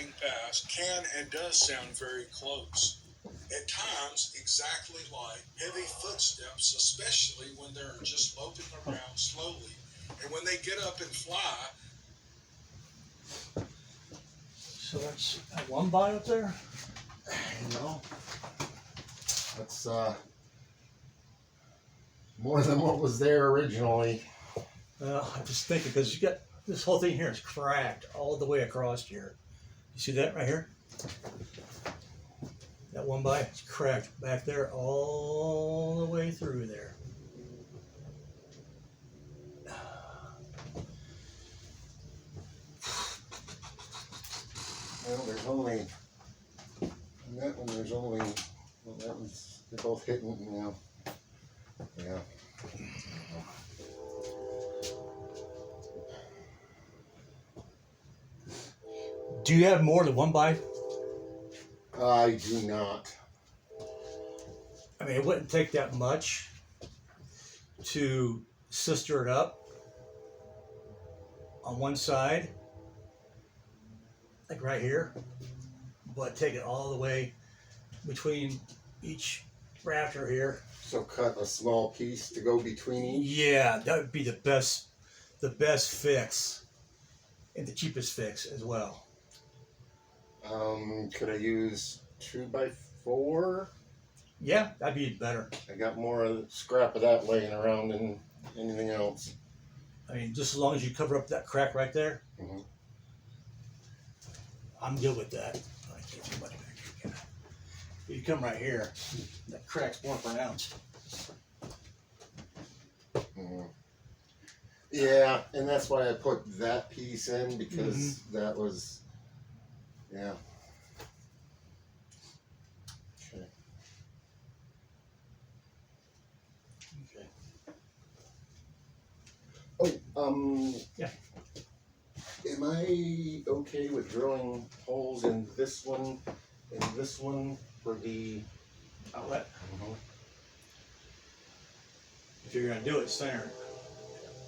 walking past can and does sound very close. At times, exactly like heavy footsteps, especially when they're just loping around slowly. And when they get up and fly, So that's one by up there? No. That's more than what was there originally. Well, I'm just thinking because you got this whole thing here is cracked all the way across here. You see that right here? That one by, it's cracked back there all the way through there. Well, there's only on that one. There's only well, that one's they're both hitting. Yeah. Do you have more than one by? I do not. I mean, it wouldn't take that much to sister it up on one side, like right here, but take it all the way between each rafter here. So cut a small piece to go between each. Yeah, that would be the best fix and the cheapest fix as well. Could I use 2x4? Yeah, that'd be better. I got more of the scrap of that laying around than anything else. I mean, just as long as you cover up that crack right there, I'm good with that. I can't do much back here. If you come right here, that crack's more pronounced. Yeah, and that's why I put that piece in because that was, yeah. Okay. Oh, yeah. Am I okay with drilling holes in this one for the Outlet. If you're gonna do it, center it.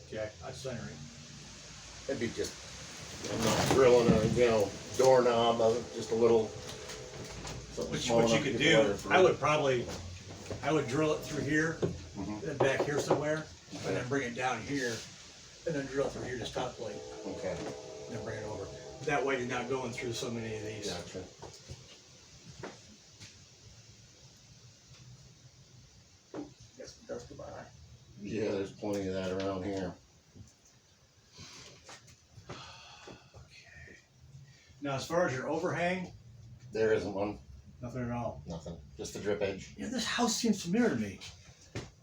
Okay, I'd center it. That'd be just, I'm not drilling a, doorknob, just a little. Which what you could do, I would drill it through here, then back here somewhere, and then bring it down here, and then drill through here to top plate. Okay. And then bring it over. That way you're not going through so many of these. Gotcha. Got some dust to buy. Yeah, there's plenty of that around here. Okay. Now, as far as your overhang, there isn't one. nothing at all. Nothing. Just a drip edge. Yeah, this house seems familiar to me.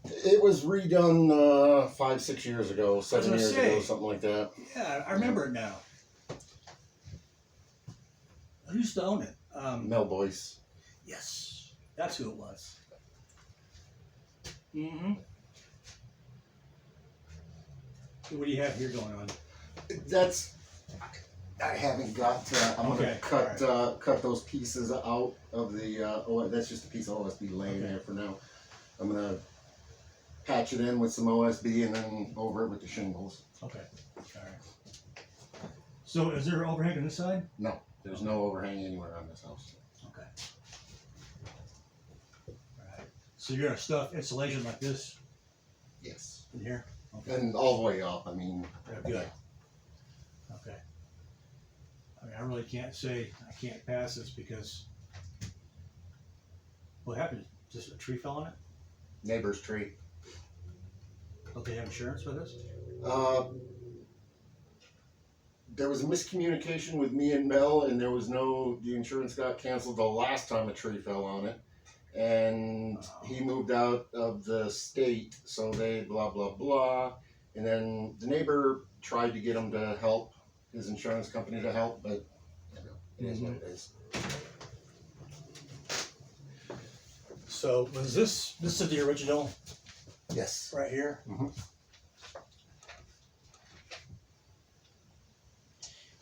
It was redone 5-6 years ago, 7 years ago, something like that. Yeah, I remember it now. Who used to own it? Mel Boyce. Yes, that's who it was. Mm-hmm. What do you have here going on? That's. I haven't got. I'm gonna cut those pieces out of the. That's just a piece of OSB laying there for now. I'm gonna patch it in with some OSB and then over it with the shingles. Okay. All right. So, is there overhang on this side? No, there's no overhang anywhere on this house. Okay. All right. So you're gonna stuff insulation like this? Yes. In here? Okay. And all the way up. I mean. Yeah, good. Okay. I mean, I really can't say I can't pass this because what happened? Just a tree fell on it? Neighbor's tree. Don't they have insurance for this? There was a miscommunication with me and Mel, and the insurance got canceled the last time a tree fell on it. And he moved out of the state, so they blah, blah, blah. And then the neighbor tried to get him to help, his insurance company to help, but it is what it is. So was this is the original? Yes. Right here? I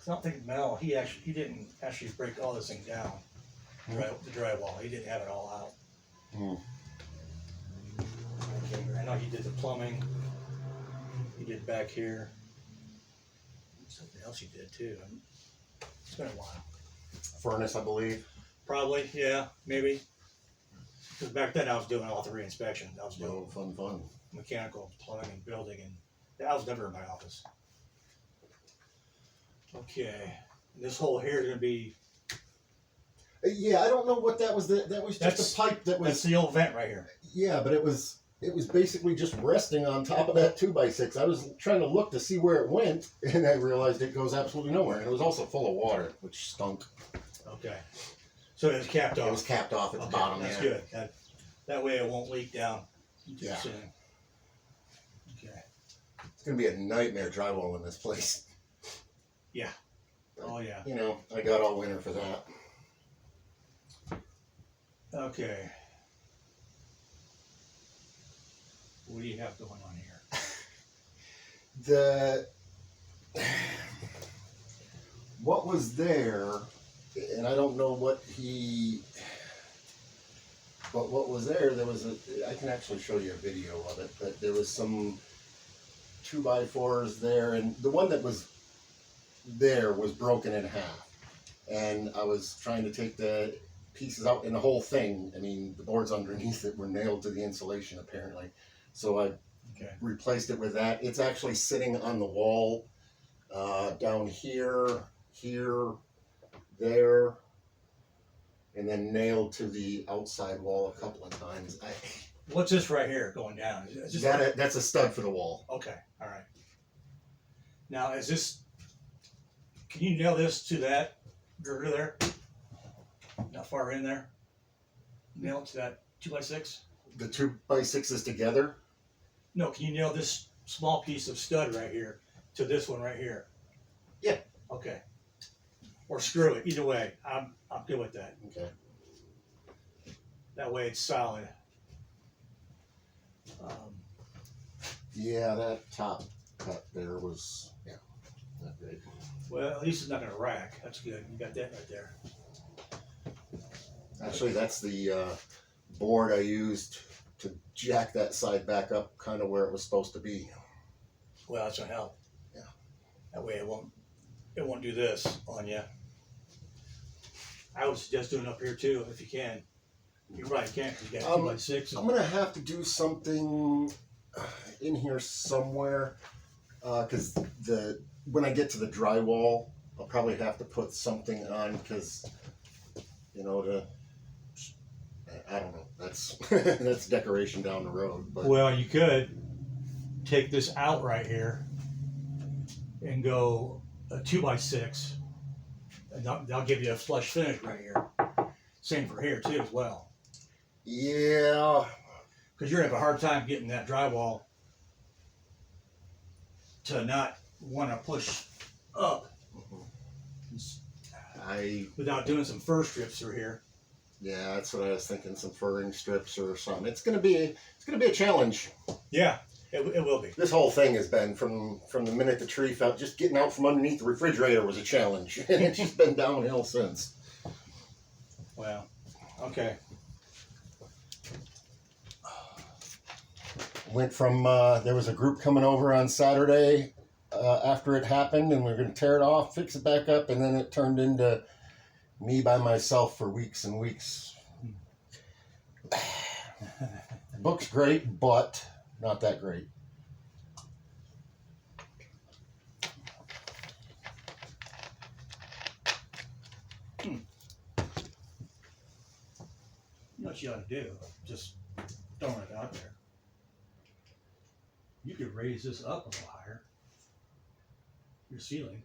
don't think Mel, he didn't actually break all this thing down. The drywall, he didn't have it all out. Okay, I know he did the plumbing. He did back here. Something else he did too. It's been a while. furnace, I believe. Probably, yeah, maybe. Because back then I was doing all three inspections. I was doing Fun. mechanical, plumbing, and building, and I was never in my office. Okay, this hole here is gonna be. Yeah, I don't know what that was. That was just a pipe that was. That's the old vent right here. Yeah, but it was basically just resting on top of that 2x6. I was trying to look to see where it went, and I realized it goes absolutely nowhere. And it was also full of water, which stunk. Okay, so it was capped off. It was capped off at the bottom. That's yeah. good. That way it won't leak down. Yeah. Soon. Okay. It's gonna be a nightmare drywalling this place. Yeah. Oh yeah. You know, I got all winter for that. Okay. What do you have going on here? What was there, and I don't know but what was there was I can actually show you a video of it, but there was some 2x4s there, and the one that was there was broken in half. And I was trying to take the pieces out, and the whole thing, I mean, the boards underneath it were nailed to the insulation apparently. So I replaced it with that. It's actually sitting on the wall down here, there, and then nailed to the outside wall a couple of times. What's this right here going down? Is this That's a stud for the wall. Okay, all right. Now, is this? Can you nail this to that girder there? Not far in there. Nail it to that 2x6. The 2x6s together. No, can you nail this small piece of stud right here to this one right here? Yeah. Okay. Or screw it. Either way, I'm good with that. Okay. That way it's solid. Yeah, that top cut there was not great. Well, at least it's not gonna rack. That's good. You got that right there. Actually, that's the board I used to jack that side back up, kind of where it was supposed to be. Well, that's gonna help. Yeah. That way it won't do this on you. I would suggest doing it up here too, if you can. You probably can't because you got 2x6. I'm gonna have to do something in here somewhere, because when I get to the drywall, I'll probably have to put something on, because I don't know. That's that's decoration down the road. But Well, you could take this out right here and go a 2x6, and that'll give you a flush finish right here. Same for here too as well. Yeah. Because you're gonna have a hard time getting that drywall to not want to push up without doing some fur strips through here. Yeah, that's what I was thinking. Some furring strips or something. It's gonna be a challenge. Yeah, it will be. This whole thing has been from the minute the tree fell. Just getting out from underneath the refrigerator was a challenge, and it's just been downhill since. Well, okay. Went from there was a group coming over on Saturday after it happened, and we were going to tear it off, fix it back up, and then it turned into me by myself for weeks and weeks. Book's great, but not that great. You know what you ought to do? Just throwing it out there. You could raise this up a little higher, your ceiling,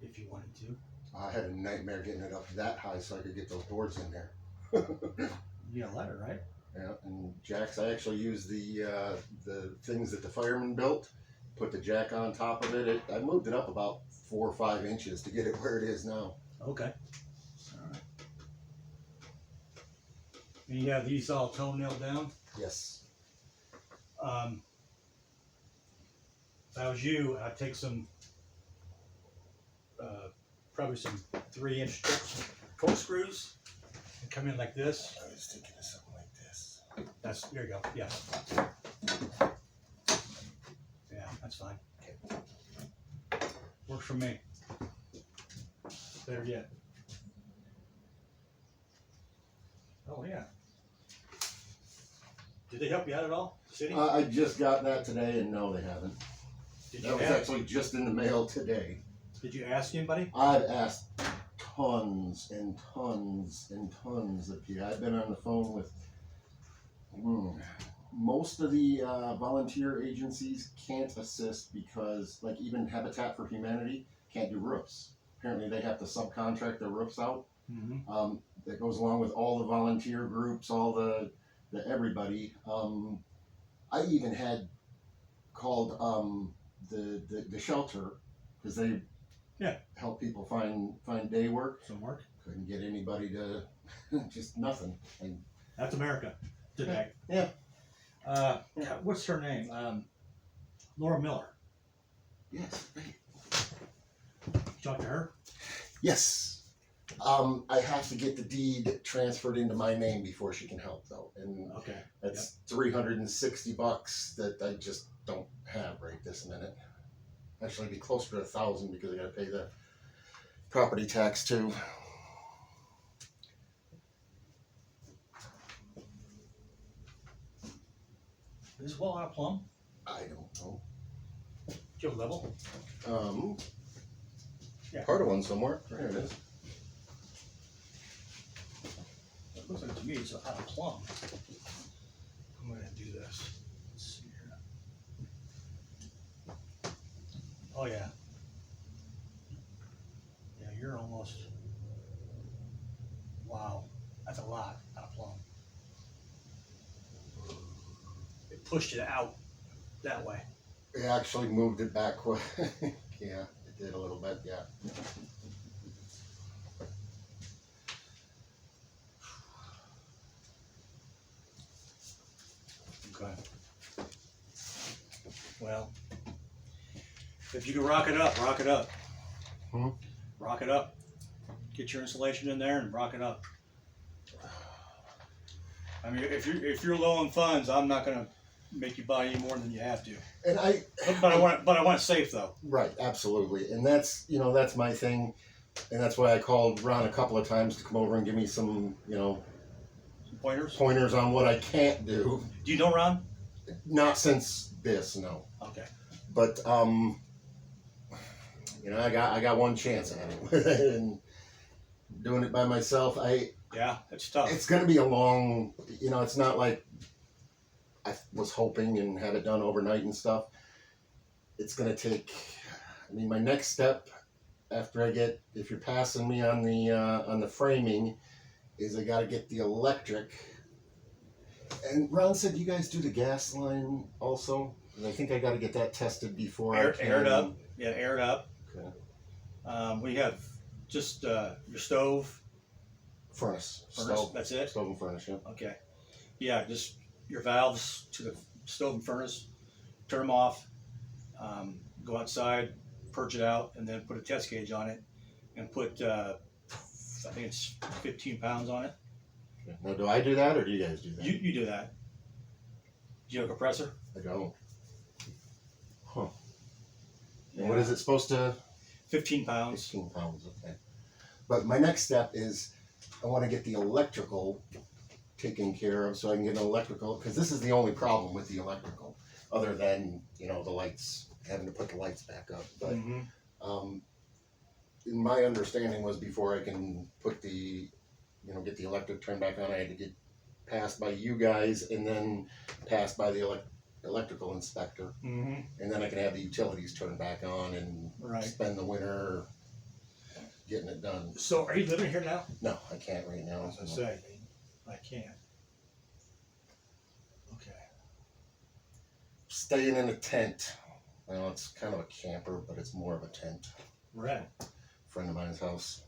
if you wanted to. I had a nightmare getting it up that high so I could get those boards in there. You got a ladder, right? Yeah, and jacks. I actually used the things that the fireman built. Put the jack on top of it. I moved it up about 4 or 5 inches to get it where it is now. Okay. All right. And you have these all toenailed down? Yes. If I was you, I'd take some, probably some 3-inch strips, corkscrews, and come in like this. I was thinking of something like this. There you go. Yeah. Yeah, that's fine. Works for me. Better yet. Oh yeah. Did they help you out at all? The city? I just got that today, and no, they haven't. Did That you was ask? actually just in the mail today. Did you ask anybody? I've asked tons and tons and tons of people. I've been on the phone with most of the volunteer agencies can't assist because, like, even Habitat for Humanity can't do roofs. Apparently, they have to subcontract their roofs out. Mm-hmm. That goes along with all the volunteer groups, all the everybody. I even had called the shelter because they help people find day work. Some work. Couldn't get anybody to just nothing. And That's America today. yeah. What's her name? Laura Miller. Yes. You talked to her? Yes. I have to get the deed transferred into my name before she can help, though, and Okay. that's $360 that I just don't have right this minute. Actually, it'd be closer to 1,000 because I got to pay the property tax too. Is this well out of plumb? I don't know. Do you have a level? Yeah. Part of one somewhere. There it is. It looks like to me it's out of plumb. I'm gonna do this. Let's see here. Oh yeah. Yeah, you're almost. Wow, that's a lot out of plumb. It pushed it out that way. It actually moved it back. Yeah, it did a little bit. Yeah. Okay. Well, if you can rock it up, rock it up. Rock it up. Get your insulation in there and rock it up. I mean, if you're low on funds, I'm not gonna make you buy any more than you have to. And But I want it safe though. right, absolutely, and that's that's my thing, and that's why I called Ron a couple of times to come over and give me some Some pointers. pointers on what I can't do. Do you know Ron? Not since this, no. Okay. But I got one chance at it, and doing it by myself, Yeah, it's tough. it's gonna be a long. It's not like I was hoping and have it done overnight and stuff. It's gonna take. I mean, my next step after if you're passing me on the framing, is I got to get the electric. And Ron said you guys do the gas line also, and I think I got to get that tested before I can. Air it up. Yeah, air it up. Okay. We have just your stove. Furnace. Furnace. That's it. Stove and furnace. Yeah. Okay. Yeah, just your valves to the stove and furnace. Turn them off. Go outside, purge it out, and then put a test gauge on it, and put I think it's 15 pounds on it. Okay. Now, do I do that or do you guys do that? You do that. Do you have a compressor? I don't. Huh. Yeah. And what is it supposed to? 15 pounds. 15 pounds. Okay. But my next step is I want to get the electrical taken care of so I can get an electrical, because this is the only problem with the electrical, other than the lights, having to put the lights back up. But in my understanding was before I can put the get the electric turned back on, I had to get passed by you guys and then passed by the electrical inspector, and then I can have the utilities turned back on and spend the winter getting it done. So are you living here now? No, I can't right now. I was gonna say, I can't. Okay. Staying in a tent. Well, it's kind of a camper, but it's more of a tent. Right. Friend of mine's house.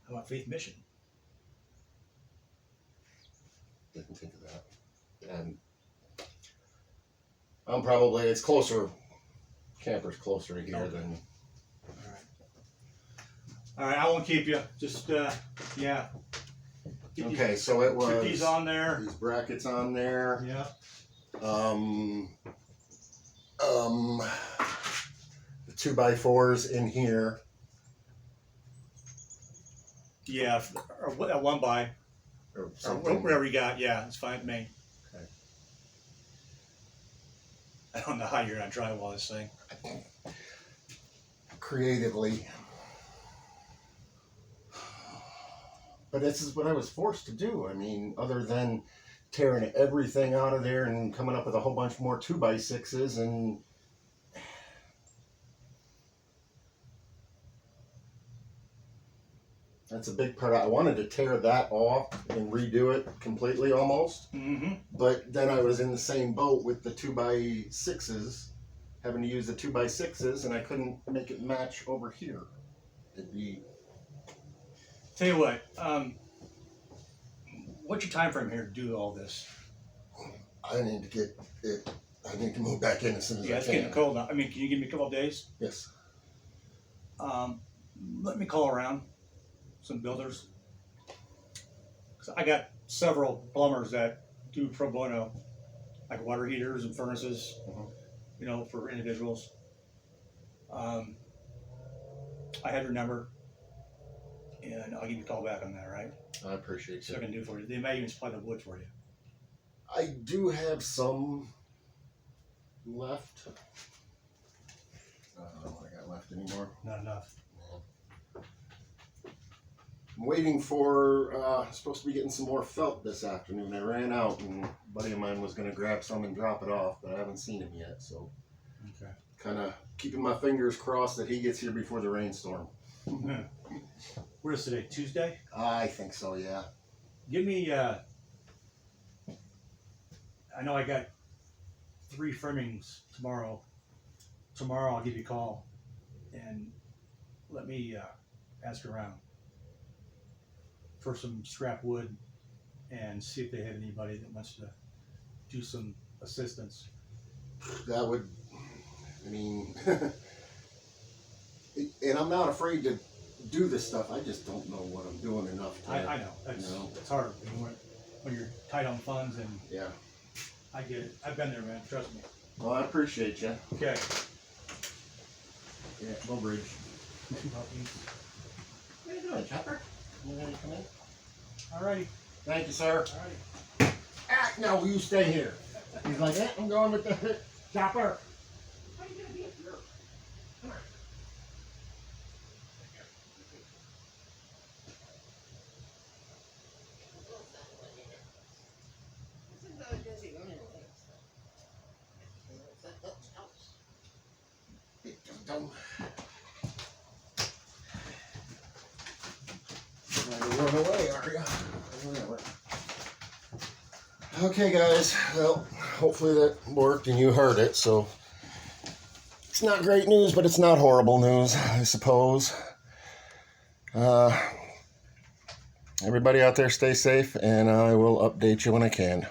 How about Faith Mission? Didn't think of that. And I'm probably, it's closer, camper's closer to here than. All right, I won't keep you. Just, yeah. Get Okay, so it was. Get these on there. These brackets on there. Yeah. The 2x4s in here. Yeah, or a 1x, or or something? whatever you got. Yeah, it's fine with me. Okay. I don't know how you're gonna drywall this thing. Creatively. But this is what I was forced to do. I mean, other than tearing everything out of there and coming up with a whole bunch more 2x6s, and that's a big part. I wanted to tear that off and redo it completely almost. Mm-hmm. But then I was in the same boat with the 2x6s, having to use the 2x6s, and I couldn't make it match over here. It'd be, Tell you what, what's your time frame here to do all this? I need to get it, I need to move back in as soon as Yeah, I it's can. getting cold now. I mean, can you give me a couple of days? Yes. Let me call around some builders. 'Cause I got several plumbers that do pro bono, like water heaters and furnaces, you know, for individuals. I have your number, and I'll give you a call back on that, all right? I appreciate See what I you. can do for you. They may even supply the wood for you. I do have some left. I don't know what I got left anymore. Not enough. I'm waiting for, supposed to be getting some more felt this afternoon. I ran out, and a buddy of mine was going to grab some and drop it off, but I haven't seen him yet, so Okay. kind of keeping my fingers crossed that he gets here before the rainstorm. What is today? Tuesday? I think so, yeah. Give me, I know I got 3 framings tomorrow. Tomorrow I'll give you a call and let me ask around for some scrap wood and see if they have anybody that wants to do some assistance. That would, I mean, and I'm not afraid to do this stuff. I just don't know what I'm doing enough to. I know, that's, you know. it's hard when you're tight on funds, and Yeah. I get it. I've been there, man, trust me. Well, I appreciate you. Okay. Yeah, Bow Bridge. What What are you doing, Chopper? You ready to come in? Alrighty, Thank you, sir. alrighty. Ah, no, you stay here. He's like, I'm going with the Chopper. How are you gonna be up here? Come on. Trying to run away, are you? Okay, guys. Well, hopefully that worked and you heard it. So it's not great news, but it's not horrible news, I suppose. Everybody out there, stay safe, and I will update you when I can.